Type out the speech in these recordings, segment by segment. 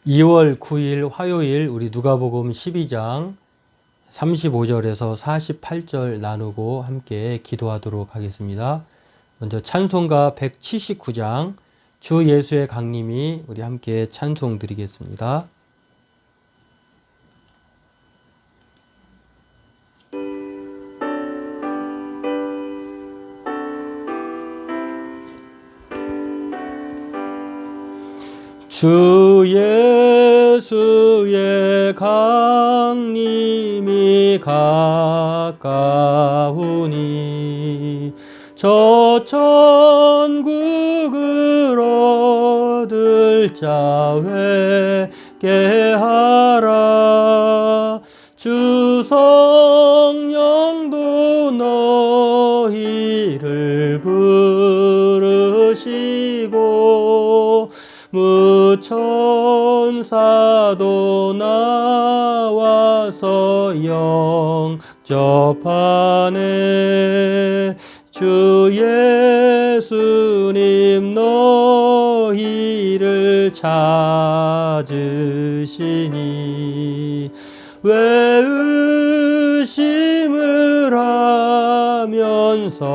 2월 9일 화요일 우리 누가복음 12장 35절에서 48절 나누고 함께 기도하도록 하겠습니다. 먼저 찬송가 179장 주 예수의 강림이 우리 함께 찬송 드리겠습니다. 주 예수의 강림이 가까우니 저 천국을 얻을 자 회개하라. 주 성령도 너희를 부르시고 무천사도 나와서 영접하네. 주 예수님 너희를 찾으시니 왜 의심을 하면서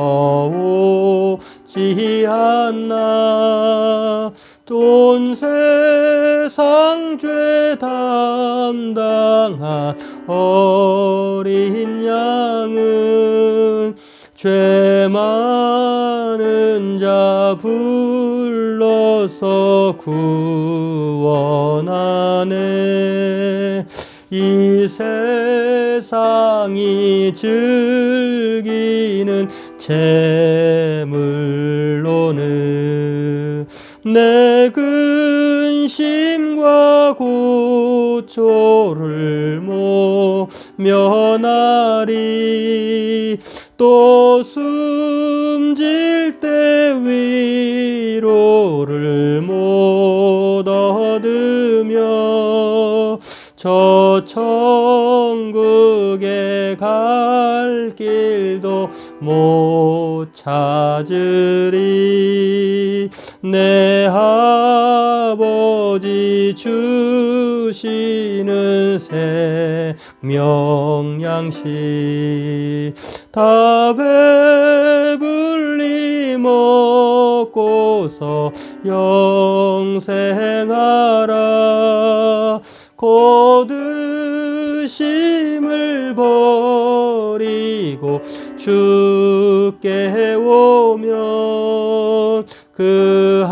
오지 않나. 온 세상 죄 담당한 어린 양은 죄 많은 자 불러서 구원하네. 이 세상이 즐기는 재물로는 내 근심과 고초를 모면하리. 또 숨질 때 위로를 못 얻으며 저 천국에 갈 길도 못 찾으리. 내 아버지 주시는 생명양식 다 배불리 먹고서 영생하라. 거드심을 버리고 주께 오면 그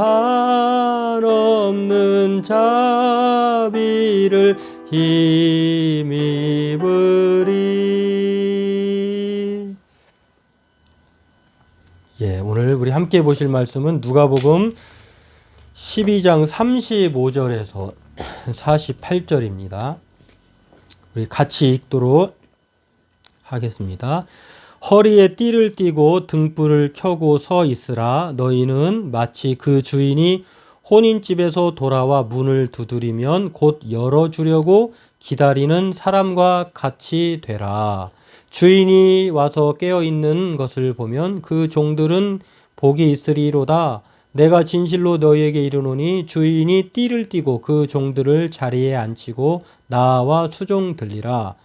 한없는 자비를 힘입으리. 오늘 우리 함께 보실 말씀은 누가복음 12장 35절에서 48절입니다. 우리 같이 읽도록 하겠습니다. 허리에 띠를 띠고 등불을 켜고 서 있으라. 너희는 마치 그 주인이 혼인집에서 돌아와 문을 두드리면 곧 열어주려고 기다리는 사람과 같이 되라. 주인이 와서 깨어있는 것을 보면 그 종들은 복이 있으리로다. 내가 진실로 너희에게 이르노니 주인이 띠를 띠고 그 종들을 자리에 앉히고 나와 수종 들리라.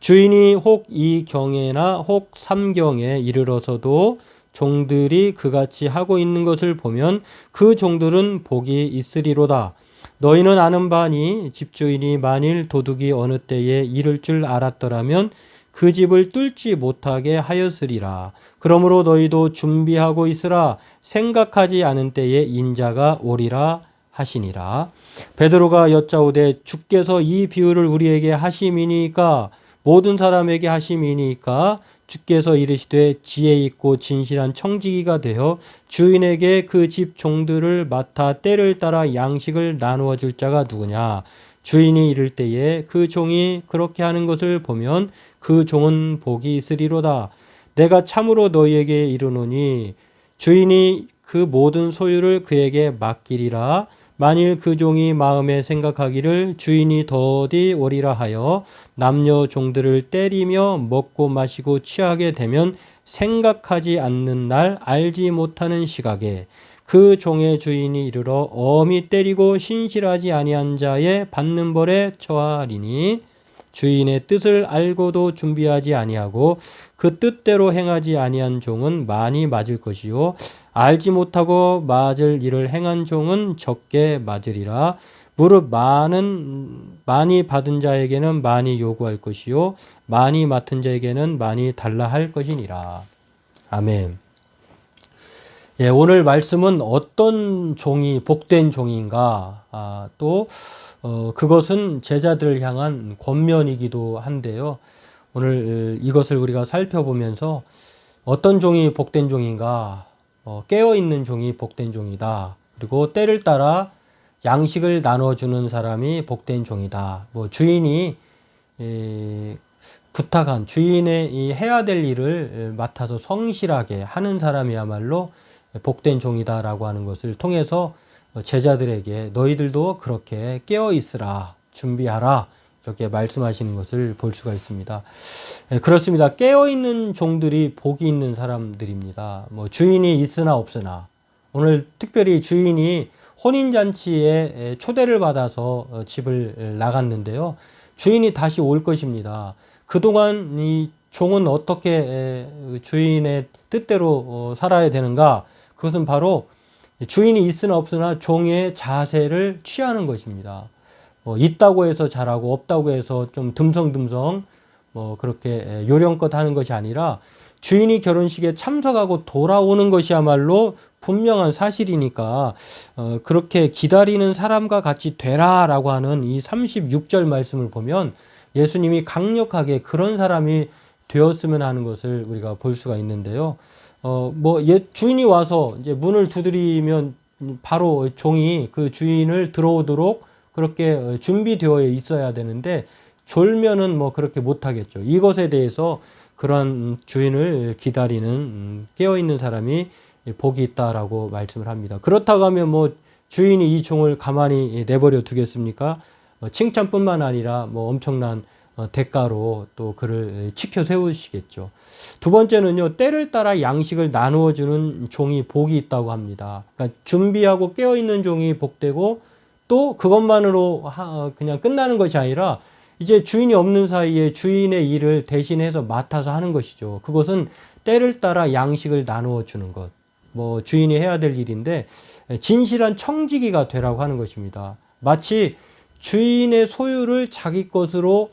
주인이 혹 이 경에나 혹 삼경에 이르러서도 종들이 그같이 하고 있는 것을 보면 그 종들은 복이 있으리로다. 너희는 아는 바니 집주인이 만일 도둑이 어느 때에 이를 줄 알았더라면 그 집을 뚫지 못하게 하였으리라. 그러므로 너희도 준비하고 있으라. 생각하지 않은 때에 인자가 오리라 하시니라. 베드로가 여짜오되 주께서 이 비유를 우리에게 하심이니까 모든 사람에게 하심이니까 주께서 이르시되 지혜 있고 진실한 청지기가 되어 주인에게 그 집 종들을 맡아 때를 따라 양식을 나누어 줄 자가 누구냐. 주인이 이를 때에 그 종이 그렇게 하는 것을 보면 그 종은 복이 있으리로다. 내가 참으로 너희에게 이르노니 주인이 그 모든 소유를 그에게 맡기리라. 만일 그 종이 마음에 생각하기를 주인이 더디 오리라 하여 남녀 종들을 때리며 먹고 마시고 취하게 되면 생각하지 않는 날 알지 못하는 시각에 그 종의 주인이 이르러 엄히 때리고 신실하지 아니한 자의 받는 벌에 처하리니 주인의 뜻을 알고도 준비하지 아니하고 그 뜻대로 행하지 아니한 종은 많이 맞을 것이요 알지 못하고 맞을 일을 행한 종은 적게 맞으리라. 무릇 많이 받은 자에게는 많이 요구할 것이요 많이 맡은 자에게는 많이 달라 할 것이니라. 아멘. 예, 오늘 말씀은 어떤 종이 복된 종인가? 그것은 제자들을 향한 권면이기도 한데요. 오늘 이것을 우리가 살펴보면서 어떤 종이 복된 종인가? 깨어있는 종이 복된 종이다. 그리고 때를 따라 양식을 나눠주는 사람이 복된 종이다. 주인이 부탁한 주인의 이 해야 될 일을 맡아서 성실하게 하는 사람이야말로 복된 종이다라고 하는 것을 통해서 제자들에게 너희들도 그렇게 깨어 있으라, 준비하라 이렇게 말씀하시는 것을 볼 수가 있습니다. 그렇습니다. 깨어 있는 종들이 복이 있는 사람들입니다. 주인이 있으나 없으나 오늘 특별히 주인이 혼인잔치에 초대를 받아서 집을 나갔는데요. 주인이 다시 올 것입니다. 그동안 이 종은 어떻게 주인의 뜻대로 살아야 되는가? 그것은 바로 주인이 있으나 없으나 종의 자세를 취하는 것입니다. 있다고 해서 잘하고 없다고 해서 좀 듬성듬성 그렇게 요령껏 하는 것이 아니라 주인이 결혼식에 참석하고 돌아오는 것이야말로 분명한 사실이니까 그렇게 기다리는 사람과 같이 되라라고 하는 이 36절 말씀을 보면 예수님이 강력하게 그런 사람이 되었으면 하는 것을 우리가 볼 수가 있는데요. 주인이 와서 이제 문을 두드리면 바로 종이 그 주인을 들어오도록 그렇게 준비되어 있어야 되는데 졸면은 그렇게 못하겠죠. 이것에 대해서 그런 주인을 기다리는 깨어있는 사람이 복이 있다라고 말씀을 합니다. 그렇다고 하면 주인이 이 종을 가만히 내버려 두겠습니까? 칭찬뿐만 아니라 엄청난 대가로 또 그를 지켜 세우시겠죠. 두 번째는요, 때를 따라 양식을 나누어 주는 종이 복이 있다고 합니다. 그러니까 준비하고 깨어 있는 종이 복되고 또 그것만으로 그냥 끝나는 것이 아니라 이제 주인이 없는 사이에 주인의 일을 대신해서 맡아서 하는 것이죠. 그것은 때를 따라 양식을 나누어 주는 것. 주인이 해야 될 일인데 진실한 청지기가 되라고 하는 것입니다. 마치 주인의 소유를 자기 것으로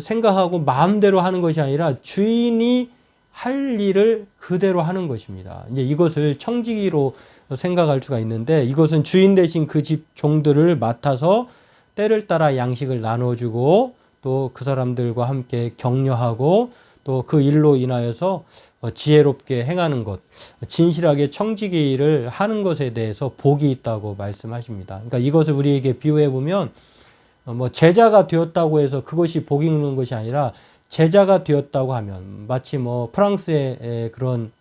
생각하고 마음대로 하는 것이 아니라 주인이 할 일을 그대로 하는 것입니다. 이제 이것을 청지기로 생각할 수가 있는데 이것은 주인 대신 그 집 종들을 맡아서 때를 따라 양식을 나눠주고 또 그 사람들과 함께 격려하고 또 그 일로 인하여서 지혜롭게 행하는 것, 진실하게 청지기를 하는 것에 대해서 복이 있다고 말씀하십니다. 그러니까 이것을 우리에게 비유해 보면 제자가 되었다고 해서 그것이 복이 있는 것이 아니라 제자가 되었다고 하면 마치 프랑스의 그런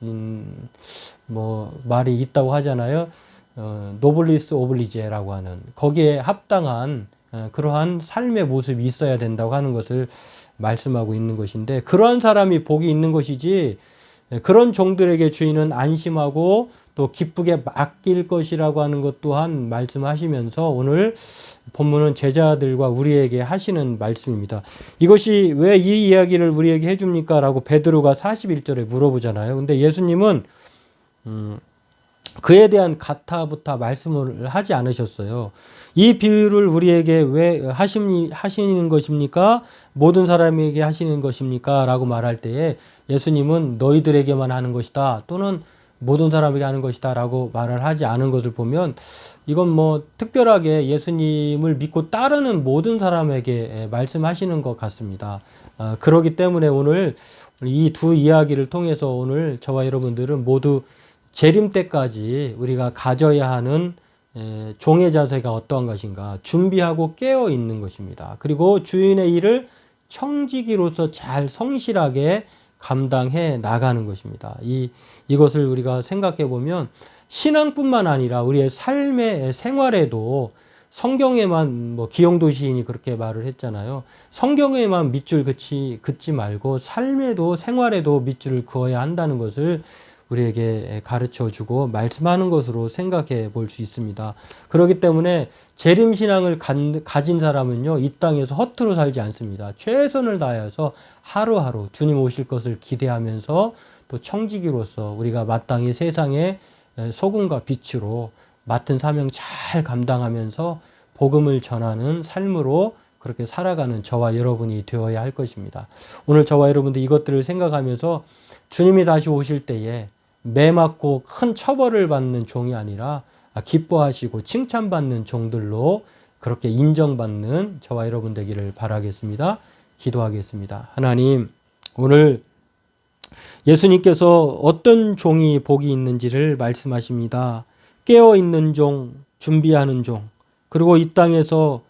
말이 있다고 하잖아요. 노블리스 오블리제라고 하는 거기에 합당한 그러한 삶의 모습이 있어야 된다고 하는 것을 말씀하고 있는 것인데 그러한 사람이 복이 있는 것이지 그런 종들에게 주인은 안심하고 또 기쁘게 맡길 것이라고 하는 것 또한 말씀하시면서 오늘 본문은 제자들과 우리에게 하시는 말씀입니다. 이것이 왜 이 이야기를 우리에게 해줍니까? 라고 베드로가 41절에 물어보잖아요. 근데 예수님은 그에 대한 가타부타 말씀을 하지 않으셨어요. 이 비유를 우리에게 왜 하시는 것입니까? 모든 사람에게 하시는 것입니까? 라고 말할 때에 예수님은 너희들에게만 하는 것이다 또는 모든 사람에게 하는 것이다 라고 말을 하지 않은 것을 보면 이건 특별하게 예수님을 믿고 따르는 모든 사람에게 말씀하시는 것 같습니다. 그렇기 때문에 오늘 이 두 이야기를 통해서 오늘 저와 여러분들은 모두 재림 때까지 우리가 가져야 하는 종의 자세가 어떠한 것인가 준비하고 깨어 있는 것입니다. 그리고 주인의 일을 청지기로서 잘 성실하게 감당해 나가는 것입니다. 이것을 우리가 생각해 보면 신앙뿐만 아니라 우리의 삶의 생활에도 성경에만 기영도 시인이 그렇게 말을 했잖아요. 성경에만 밑줄 긋지 말고 삶에도 생활에도 밑줄을 그어야 한다는 것을 우리에게 가르쳐 주고 말씀하는 것으로 생각해 볼 수 있습니다. 그렇기 때문에 재림신앙을 가진 사람은요, 이 땅에서 허투루 살지 않습니다. 최선을 다해서 하루하루 주님 오실 것을 기대하면서 또 청지기로서 우리가 마땅히 세상의 소금과 빛으로 맡은 사명 잘 감당하면서 복음을 전하는 삶으로 그렇게 살아가는 저와 여러분이 되어야 할 것입니다. 오늘 저와 여러분들 이것들을 생각하면서 주님이 다시 오실 때에 매 맞고 큰 처벌을 받는 종이 아니라 기뻐하시고 칭찬받는 종들로 그렇게 인정받는 저와 여러분 되기를 바라겠습니다. 기도하겠습니다. 하나님, 오늘 예수님께서 어떤 종이 복이 있는지를 말씀하십니다. 깨어있는 종, 준비하는 종, 그리고 이 땅에서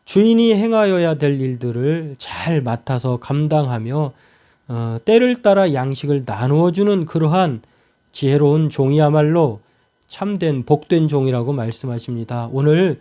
주인이 행하여야 될 일들을 잘 맡아서 감당하며 때를 따라 양식을 나누어주는 그러한 지혜로운 종이야말로 참된 복된 종이라고 말씀하십니다. 오늘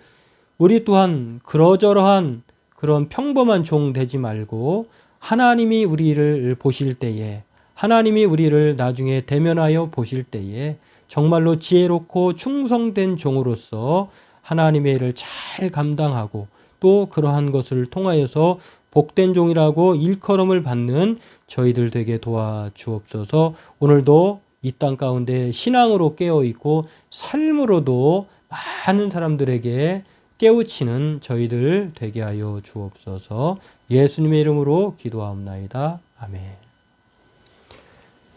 우리 또한 그러저러한 그런 평범한 종 되지 말고 하나님이 우리를 보실 때에, 하나님이 우리를 나중에 대면하여 보실 때에 정말로 지혜롭고 충성된 종으로서 하나님의 일을 잘 감당하고 또 그러한 것을 통하여서 복된 종이라고 일컬음을 받는 저희들 되게 도와주옵소서. 오늘도 이 땅 가운데 신앙으로 깨어있고 삶으로도 많은 사람들에게 깨우치는 저희들 되게 하여 주옵소서. 예수님의 이름으로 기도하옵나이다. 아멘.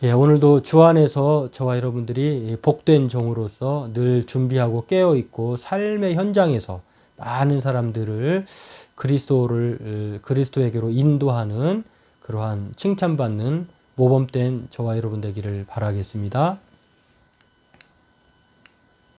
예, 오늘도 주 안에서 저와 여러분들이 복된 종으로서 늘 준비하고 깨어있고 삶의 현장에서 많은 사람들을 그리스도에게로 인도하는 그러한 칭찬받는 모범된 저와 여러분 되기를 바라겠습니다.